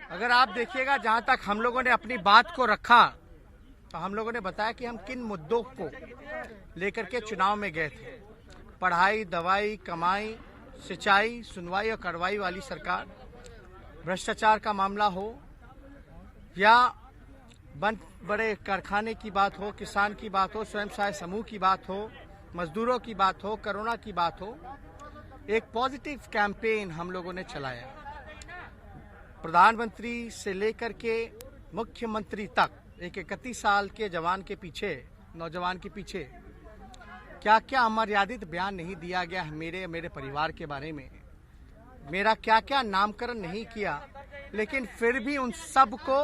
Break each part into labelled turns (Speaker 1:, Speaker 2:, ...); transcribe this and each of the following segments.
Speaker 1: अगर आप देखिएगा, जहां तक हम लोगों ने अपनी बात को रखा तो हम लोगों ने बताया कि हम किन मुद्दों को लेकर के चुनाव में गए थे। पढ़ाई, दवाई, कमाई, सिंचाई, सुनवाई और कार्रवाई वाली सरकार, भ्रष्टाचार का मामला हो या बंद बड़े कारखाने की बात हो, किसान की बात हो, स्वयं सहायता समूह की बात हो, मजदूरों की बात हो, कोरोना की बात हो, एक पॉजिटिव कैंपेन हम लोगों ने चलाया। प्रधानमंत्री से लेकर के मुख्यमंत्री तक एक 31 साल के जवान के पीछे, नौजवान के पीछे क्या क्या अमर्यादित बयान नहीं दिया गया है मेरे परिवार के बारे में, मेरा क्या क्या नामकरण नहीं किया, लेकिन फिर भी उन सब को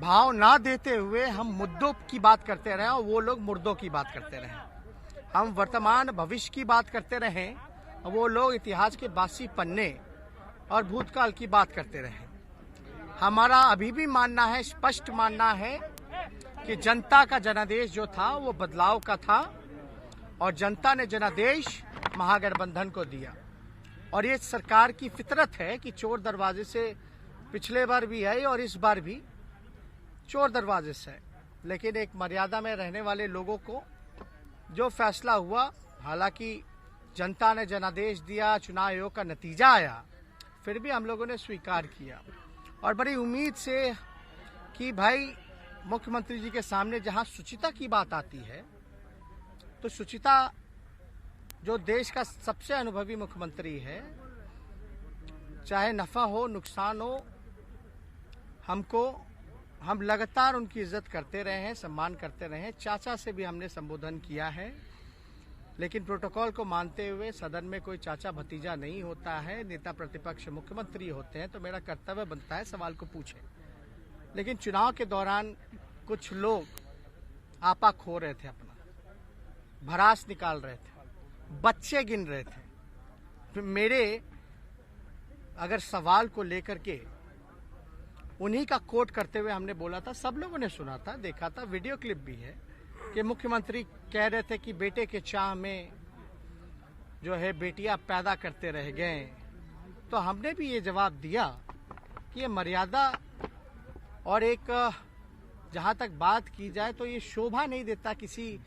Speaker 1: भाव ना देते हुए हम मुद्दों की बात करते रहे और वो लोग मुर्दों की बात करते रहे। हम वर्तमान भविष्य की बात करते रहे और वो लोग इतिहास के बासी पन्ने और भूतकाल की बात करते रहे। हमारा अभी भी मानना है, स्पष्ट मानना है कि जनता का जनादेश जो था वो बदलाव का था और जनता ने जनादेश महागठबंधन को दिया। और ये सरकार की फितरत है कि चोर दरवाजे से, पिछले बार भी है और इस बार भी चोर दरवाजे से है, लेकिन एक मर्यादा में रहने वाले लोगों को जो फैसला हुआ, हालांकि जनता ने जनादेश दिया, चुनाव आयोग का नतीजा आया, फिर भी हम लोगों ने स्वीकार किया और बड़ी उम्मीद से कि भाई मुख्यमंत्री जी के सामने जहां शुचिता की बात आती है तो शुचिता, जो देश का सबसे अनुभवी मुख्यमंत्री है, चाहे नफा हो नुकसान हो, हम लगातार उनकी इज्जत करते रहे हैं, सम्मान करते रहे हैं। चाचा से भी हमने संबोधन किया है, लेकिन प्रोटोकॉल को मानते हुए सदन में कोई चाचा भतीजा नहीं होता है, नेता प्रतिपक्ष मुख्यमंत्री होते हैं, तो मेरा कर्तव्य बनता है सवाल को पूछे। लेकिन चुनाव के दौरान कुछ लोग आपा खो रहे थे, अपना भरास निकाल रहे थे, बच्चे गिन रहे थे। फिर मेरे अगर सवाल को लेकर के उन्हीं का कोट करते हुए हमने बोला था, सब लोगों ने सुना था, देखा था, वीडियो क्लिप भी है कि मुख्यमंत्री कह रहे थे कि बेटे के चाह में जो है बेटियां पैदा करते रह गए। तो हमने भी ये जवाब दिया कि ये मर्यादा और एक, जहां तक बात की जाए तो ये शोभा नहीं देता किसी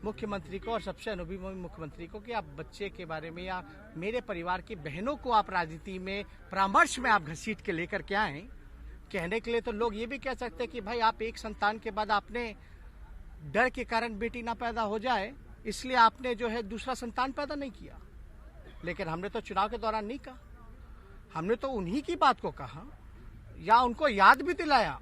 Speaker 1: मुख्यमंत्री को और सबसे अनुभवी मुख्यमंत्री को कि आप बच्चे के बारे में या मेरे परिवार की बहनों को आप राजनीति में परामर्श में आप घसीट के लेकर के आए। कहने के लिए तो लोग ये भी कह सकते हैं कि भाई आप एक संतान के बाद आपने डर के कारण बेटी ना पैदा हो जाए इसलिए आपने जो है दूसरा संतान पैदा नहीं किया। लेकिन हमने तो चुनाव के दौरान नहीं कहा, हमने तो उन्हीं की बात को कहा या उनको याद भी दिलाया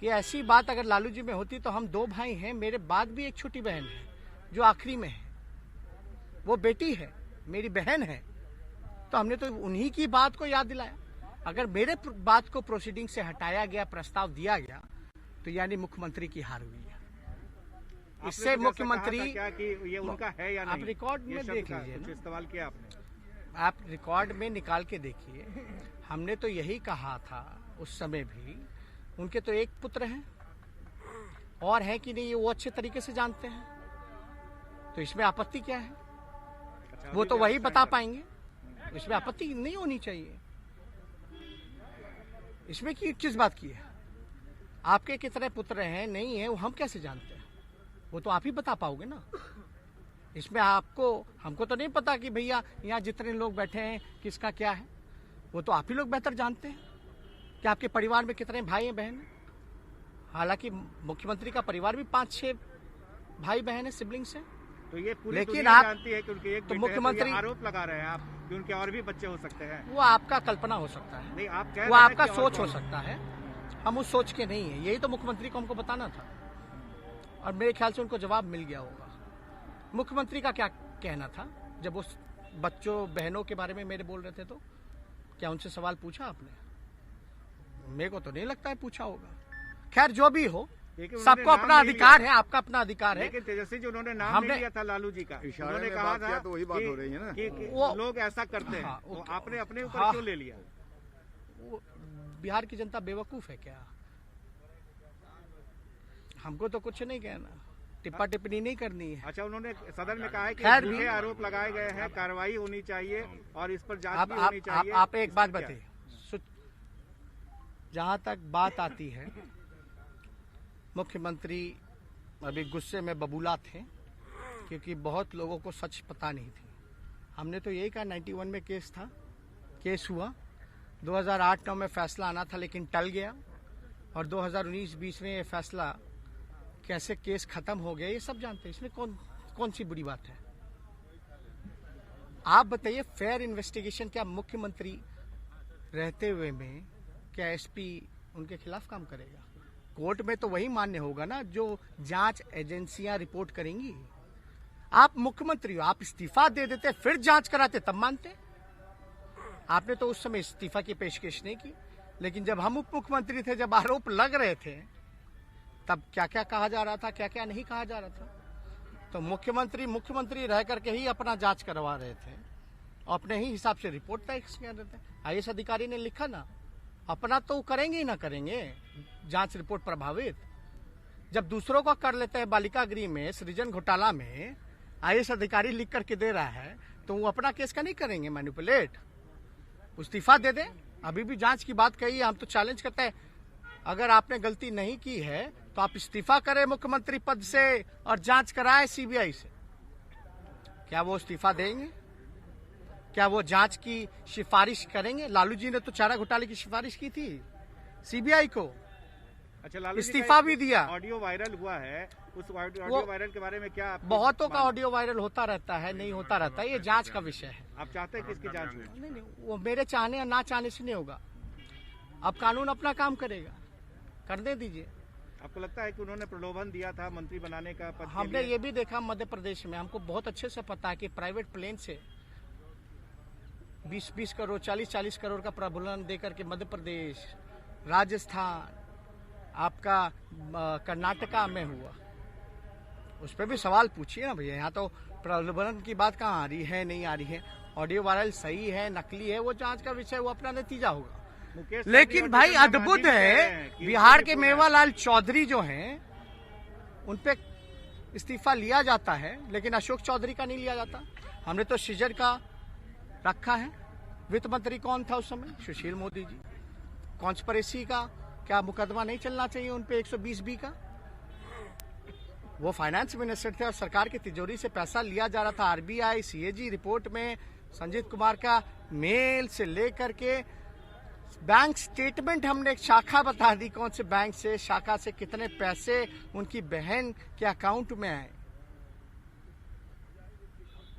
Speaker 1: कि ऐसी बात अगर लालू जी में होती तो हम 2 भाई हैं, मेरे बाद भी एक छोटी बहन है जो आखिरी में है, वो बेटी है, मेरी बहन है। तो हमने तो उन्हीं की बात को याद दिलाया। अगर मेरे बात को प्रोसीडिंग से हटाया गया, प्रस्ताव दिया गया, तो यानी मुख्यमंत्री की हार हुई है। इससे मुख्यमंत्री
Speaker 2: क्या कि ये उनका है या नहीं?
Speaker 1: आप रिकॉर्ड में देख लीजिए,
Speaker 2: कुछ सवाल किया आपने,
Speaker 1: आप रिकॉर्ड में निकाल के देखिए। हमने तो यही कहा था उस समय भी, उनके तो एक पुत्र हैं और है कि नहीं ये वो अच्छे तरीके से जानते हैं, तो इसमें आपत्ति क्या है?
Speaker 2: अच्छा,
Speaker 1: वो तो वही बता पाएंगे, इसमें आपत्ति नहीं होनी चाहिए। इसमें की किस बात की है? आपके कितने पुत्र हैं नहीं है वो हम कैसे जानते हैं? वो तो आप ही बता पाओगे ना। इसमें हमको तो नहीं पता कि भैया यहाँ जितने लोग बैठे हैं किसका क्या है, वो तो आप ही लोग बेहतर जानते हैं कि आपके परिवार में कितने भाई हैं, बहन हैं। हालांकि मुख्यमंत्री का परिवार भी 5-6 भाई बहन है, सिबलिंग्स हैं।
Speaker 2: तो ये पूरी
Speaker 1: लेकिन
Speaker 2: दुनिया
Speaker 1: आप
Speaker 2: जानती है कि उनके एक
Speaker 1: तो
Speaker 2: बेटे
Speaker 1: मुख्यमंत्री
Speaker 2: है, तो ये आरोप लगा रहे हैं आप कि उनके और भी बच्चे हो सकते हैं।
Speaker 1: वो आपका कल्पना हो सकता है,
Speaker 2: नहीं, आप कह
Speaker 1: वो
Speaker 2: रहे हैं
Speaker 1: आपका
Speaker 2: कि और
Speaker 1: सोच हो
Speaker 2: कौन?
Speaker 1: सकता है, हम उस सोच के नहीं है। यही तो मुख्यमंत्री को हमको बताना था और मेरे ख्याल से उनको जवाब मिल गया होगा। मुख्यमंत्री का क्या कहना था जब वो बच्चों बहनों के बारे में मेरे बोल रहे थे, तो क्या उनसे सवाल पूछा आपने? मेरे को तो नहीं लगता है पूछा होगा। खैर जो भी हो, सबको अपना अधिकार है, आपका अपना अधिकार है।
Speaker 2: लेकिन तेजस्वी जी उन्होंने नाम नहीं लिया था लालू जी का, उन्होंने कहा था
Speaker 3: तो वही बात हो रही है ना
Speaker 2: कि लोग ऐसा करते हैं, तो आपने अपने ऊपर क्यों ले लिया?
Speaker 1: वो बिहार की जनता बेवकूफ है क्या? हमको तो कुछ नहीं कहना, टिप्पा टिप्पणी नहीं करनी है।
Speaker 2: अच्छा, उन्होंने सदन में कहा है कि
Speaker 1: खैर
Speaker 2: झूठे
Speaker 1: भी
Speaker 2: आरोप लगाए गए हैं, कार्रवाई होनी चाहिए और इस पर जांच
Speaker 1: आप
Speaker 2: भी होनी चाहिए।
Speaker 1: आप एक बात बताइए, जहां तक बात आती है, मुख्यमंत्री अभी गुस्से में बबूला थे क्योंकि बहुत लोगों को सच पता नहीं थी। हमने तो यही कहा 91 में केस हुआ, 2008-9 में फैसला आना था लेकिन टल गया, और 2019-20 में ये फैसला कैसे केस खत्म हो गया ये सब जानते हैं। इसमें कौन सी बुरी बात है? आप बताइए, फेयर इन्वेस्टिगेशन क्या मुख्यमंत्री रहते हुए में क्या एसपी उनके खिलाफ काम करेगा? कोर्ट में तो वही मान्य होगा ना जो जांच एजेंसियां रिपोर्ट करेंगी। आप मुख्यमंत्री हो, आप इस्तीफा दे देते फिर जांच कराते तब मानते। आपने तो उस समय इस्तीफा की पेशकश नहीं की, लेकिन जब हम उप मुख्यमंत्री थे, जब आरोप लग रहे थे, तब क्या क्या कहा जा रहा था, क्या क्या नहीं कहा जा रहा था। तो मुख्यमंत्री रह करके ही अपना जांच करवा रहे थे, अपने ही हिसाब से रिपोर्ट तय कर रहे थे। आईएएस अधिकारी ने लिखा ना, अपना तो करेंगे ही ना करेंगे जांच रिपोर्ट प्रभावित। जब दूसरों का कर लेते हैं, बालिका गृह में सृजन घोटाला में आईएएस अधिकारी लिख करके दे रहा है, तो वो अपना केस का नहीं करेंगे मैनिपुलेट? इस्तीफा दे दें। अभी भी जांच की बात कही है, हम तो चैलेंज करते हैं, अगर आपने गलती नहीं की है तो आप इस्तीफा करें मुख्यमंत्री पद से और जांच कराएं सीबीआई से। क्या वो इस्तीफा देंगे? क्या वो जांच की सिफारिश करेंगे? लालू जी ने तो चारा घोटाले की सिफारिश की थी सीबीआई को।
Speaker 2: अच्छा, लालू
Speaker 1: इस्तीफा भी दिया।
Speaker 2: ऑडियो वायरल हुआ है, उस ऑडियो वायरल के बारे में क्या?
Speaker 1: बहुतों का ऑडियो वायरल होता रहता है, नहीं होता रहता है, ये जांच का विषय है।
Speaker 2: आप चाहते हैं किसकी जांच हो?
Speaker 1: नहीं, वो मेरे चाहने या ना चाहने से नहीं होगा। अब कानून अपना काम करेगा, करने दीजिए।
Speaker 2: आपको लगता है कि उन्होंने प्रलोभन दिया था मंत्री बनाने का पद?
Speaker 1: हमने ये भी देखा मध्य प्रदेश में, हमको बहुत अच्छे से पता है कि प्राइवेट प्लेन से 20-20 करोड़ 40-40 करोड़ का प्रलोभन देकर के मध्य प्रदेश, राजस्थान, आपका कर्नाटका में हुआ। उस पर भी सवाल पूछिए ना भैया। यहाँ तो प्रलोभन की बात कहाँ आ रही है, नहीं आ रही है। ऑडियो वायरल सही है नकली है, वो जांच का विषय, वो अपना नतीजा होगा। लेकिन भाई अद्भुत है, बिहार के मेवालाल चौधरी जो हैं, उनपे इस्तीफा लिया जाता है लेकिन अशोक चौधरी का नहीं लिया जाता। हमने तो सृजन का रखा है। वित्त मंत्री कौन था उस समय? सुशील मोदी जी। कॉन्स्पिरेसी का क्या मुकदमा नहीं चलना चाहिए उन पे 120B का? वो फाइनेंस मिनिस्टर थे और सरकार की तिजोरी से पैसा लिया जा रहा था। आरबीआई सीएजी रिपोर्ट में संजीत कुमार का मेल से लेकर के बैंक स्टेटमेंट हमने एक शाखा बता दी, कौन से बैंक से, शाखा से कितने पैसे उनकी बहन के अकाउंट में आए।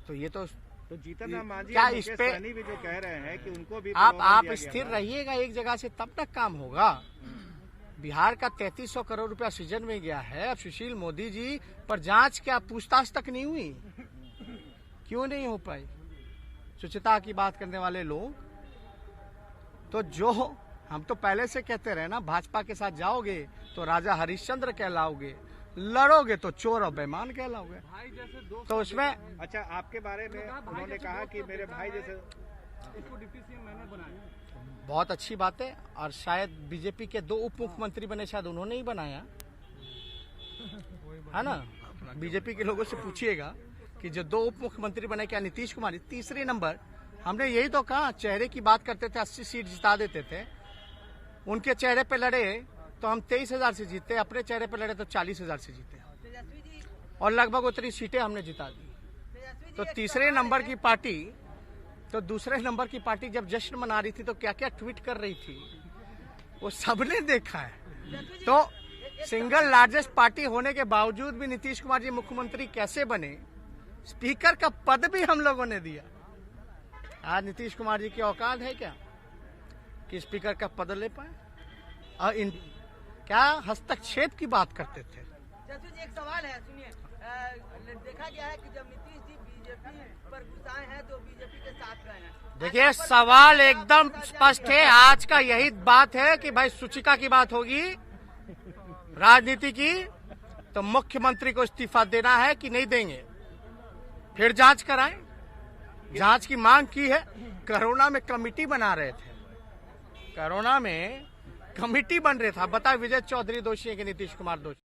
Speaker 1: तो ये तो
Speaker 2: जीतन राम मांझी
Speaker 1: क्या इस पे
Speaker 2: भी जो कह रहे हैं कि उनको भी
Speaker 1: आप स्थिर रहिएगा एक जगह से, तब तक काम होगा। बिहार का 3300 करोड़ रुपया सृजन में गया है। अब सुशील मोदी जी पर जांच क्या पूछताछ तक नहीं हुई? क्यों नहीं हो पाई? शुचिता की बात करने वाले लोग तो जो हम तो पहले से कहते रहे ना, भाजपा के साथ जाओगे तो राजा हरिश्चंद्र कहलाओगे, लड़ोगे तो चोर और बेईमान कहलाओगे। तो उसमें
Speaker 2: अच्छा, आपके बारे में उन्होंने कहा कि मेरे भाई जैसे इसको डिप्टी सीएम मैंने बनाया।
Speaker 1: बहुत अच्छी बात है। और शायद बीजेपी के 2 उप मुख्यमंत्री बने, शायद उन्होंने ही बनाया है ना। बीजेपी के लोगों से पूछिएगा कि जो 2 उप मुख्यमंत्री बने, क्या नीतीश कुमार? तीसरे नंबर हमने यही तो कहा, चेहरे की बात करते थे, 80 सीट जिता देते थे। उनके चेहरे पे लड़े तो हम 23,000 से जीते, अपने चेहरे पे लड़े तो 40,000 से जीते, और लगभग उतनी सीटें हमने जिता दी। तो तीसरे नंबर की पार्टी, तो दूसरे नंबर की पार्टी जब जश्न मना रही थी तो क्या क्या ट्वीट कर रही थी वो सबने देखा है। तो सिंगल लार्जेस्ट पार्टी होने के बावजूद भी नीतीश कुमार जी मुख्यमंत्री कैसे बने? स्पीकर का पद भी हम लोगों ने दिया। आज नीतीश कुमार जी की औकात है क्या कि स्पीकर का पद ले पाए? और इन क्या हस्तक्षेप की बात करते थे।
Speaker 3: जी एक सवाल है, सुनिए, देखा गया है कि जब नीतीश जी बीजेपी पर गुस्साए हैं तो बीजेपी के साथ गए हैं।
Speaker 1: देखिए, सवाल एकदम स्पष्ट है। आज का यही बात है कि भाई सूचिका की बात होगी राजनीति की, तो मुख्यमंत्री को इस्तीफा देना है कि नहीं देंगे, फिर जांच कराएं। जांच की मांग की है। कोरोना में कमेटी बना रहे थे, कोरोना में कमेटी बन रहा था। बता विजय चौधरी दोषी है कि नीतीश कुमार दोषी?